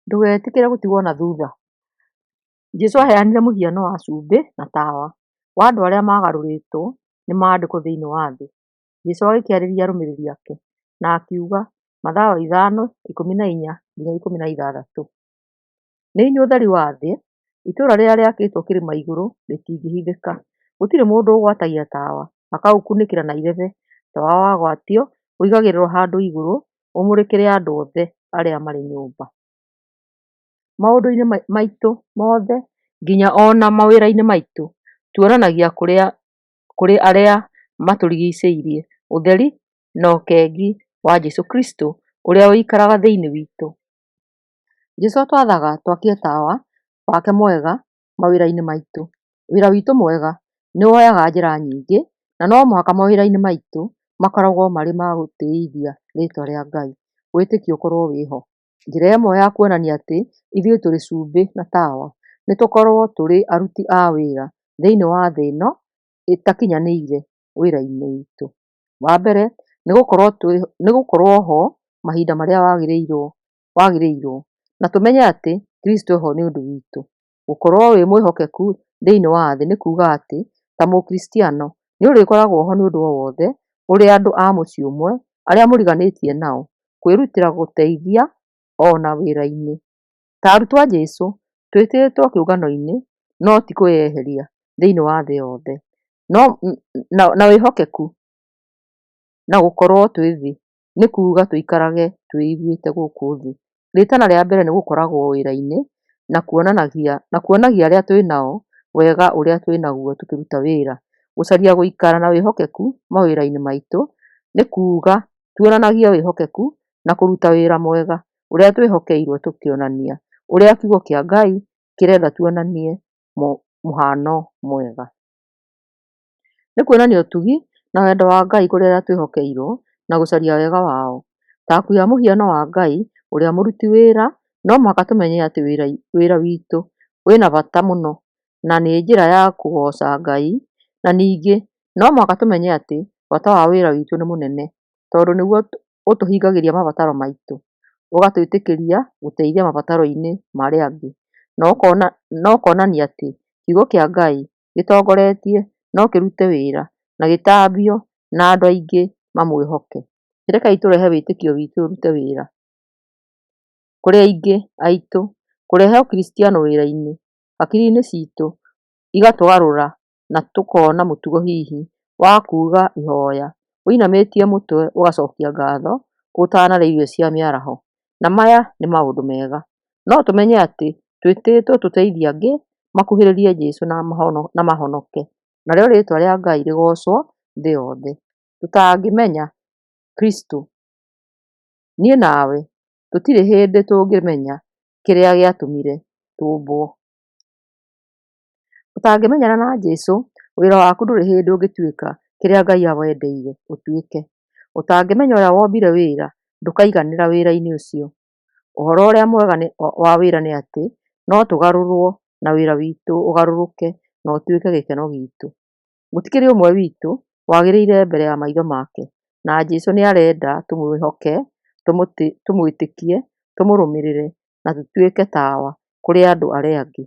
Ndũgetĩkĩre gũtigwo na thutha. Jesũ aheanire mũhiano wa cumbĩ na tawa wa andũ arĩa magarũrĩtwo nĩ maandĩko thĩinĩ wa thĩ. Jesũ agĩkĩarĩria arũmĩrĩri ake na akiuga, Mathayo 5:4-16, nĩ inyuĩ ũtheri wa thĩ. Itũũra rĩrĩa rĩakĩtwo kĩrĩma igũrũ rĩtingĩhithĩka. Gũtirĩ mũndũ ũgwatagia tawa akaũkunĩkĩra na irebe. Tawa wagwatio ũigagĩrĩrwo handũ igũrũ ũmũrĩkĩre andũ othe arĩa marĩ nyũmba. Maũndũ-inĩ maitũ mothe nginya ona mawĩra-inĩ maitũ tuonanagia kũrĩ arĩa matũrigicĩirie ũtheri na ũkengi wa Jesũ Kristo ũrĩa ũikaraga thĩinĩ witũ. Jesũ atwathaga twakie tawa wake mwega mawĩra-inĩ maitũ. Wĩra witũ mwega nĩ woyaga njĩra nyingĩ na no mũhaka mawĩra-inĩ maitũ makoragwo marĩ ma gũtĩithia rĩtwa rĩa Ngai. Wĩtĩkio ũkorwo wĩho. Njĩra ĩmwe ya kuonania atĩ ithuĩ tũrĩ cumbĩ na tawa nĩ tũkorwo tũrĩ aruti a wĩra thĩinĩ wa thĩ ĩno ĩtakinyanĩire wĩra-inĩ witũ. Wa mbere nĩ gũkorwo ho mahinda marĩa wagĩrĩirwo na tũmenye atĩ Kristo eho nĩ ũndũ witũ. Gũkorwo wĩ mwĩhokeku thĩinĩ wa thĩ nĩ kuuga atĩ ta mũkristiano nĩ ũrĩkoragwo ho nĩ ũndũ o wothe ũrĩ andũ a mũciĩ ũmwe arĩa mũriganĩtie nao, kwĩrutĩra gũteithia ona wĩra-inĩ. Ta arutwo a Jesũ twĩtĩtwo kĩũngano-inĩ no ti kwĩyeheria thĩinĩ wa thĩ yothe na wĩhokeku na gũkorwo twĩ thĩ nĩ kuuga tũikarage twĩiguĩte gũkũ thĩ. Rĩtana rĩa mbere nĩ gũkoragwo wĩra-inĩ na kuonagia arĩa twĩnao wega ũrĩa twĩnaguo tũkĩruta wĩra. Gũcaria gũikara na wĩhokeku mawĩra-inĩ maitũ nĩ kuuga tuonanagie wĩhokeku na kũruta wĩra mwega ũrĩa twĩhokeirwo tũkĩonania ũrĩa kiugo kĩa Ngai kĩrenda tuonanie mũhano mwega. Nĩ kuonania ũtugi na wendo wa Ngai kũrĩ arĩa twĩhokeirwo na gũcaria wega wao. Ta kuoya mũhiano wa Ngai ũrĩa mũruti wĩra, no mũhaka tũmenye atĩ wĩra witũ wĩna bata mũno na nĩ njĩra ya kũgoca Ngai, na ningĩ no mũhaka tũmenye atĩ bata wa wĩra witũ nĩ mũnene tondũ nĩguo ũtũhingagĩria mabataro maitũ, ũgatwĩtĩkĩria gũteithia mabataro-inĩ ma arĩa angĩ, na ũkonania atĩ kiugo kĩa Ngai gĩtongoretie no kĩrute wĩra na gĩtambio na andũ aingĩ mamwĩhoke. Rekei tũrehe wĩtĩkio witũ ũrute wĩra kũrĩ aingĩ aitũ, kũrehe ũkristiano wĩra-inĩ, hakiri-inĩ citũ igatũgarũra na tũkona mũtugo hihi wa kuuga ihoya ũinamĩtie mũtwe ũgacokia ngatho ũtanarĩa irio cia mĩaraho. Na maya nĩ maũndũ mega, no tũmenye atĩ twĩtĩtwo tũteithie angĩ makuhĩrĩrie Jesũ na mahonoke, narĩo rĩtwa rĩa Ngai rĩgocwo thĩ yothe. Tũtangĩmenya Kristo, niĩ nawe tũtirĩ hĩndĩ tũngĩmenya kĩrĩa gĩatũmire tũmbwo. Ũtangĩmenyana na Jesũ, wĩra waku ndũrĩ hĩndĩ ũngĩtuĩka kĩrĩa Ngai awendeire ũtuĩke. Ũtangĩmenya ũrĩa wombire wĩra ndũkaiganĩra wĩra-inĩ ũcio. Ũhoro ũrĩa mwega wa wĩra nĩ atĩ no tũgarũrwo na wĩra witũ ũgarũrũke na ũtuĩke gĩkeno gitũ. Gũtikĩrĩ ũmwe witũ wagĩrĩire mbere ya maitho make, na Jesũ nĩ arenda tũmwĩhoke, tũmwĩtĩkie, tũmũrũmĩrĩre na tũtuĩke tawa kũrĩ andũ arĩa angĩ.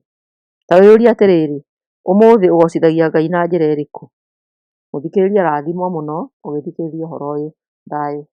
Ta wĩyũrie atĩrĩrĩ, ũmũthĩ ũgocithagia Ngai na njĩra ĩrĩkũ? Mũthikĩrĩria arathimwo mũno ũgĩthikĩrĩria ũhoro ũyũ. Thayũ.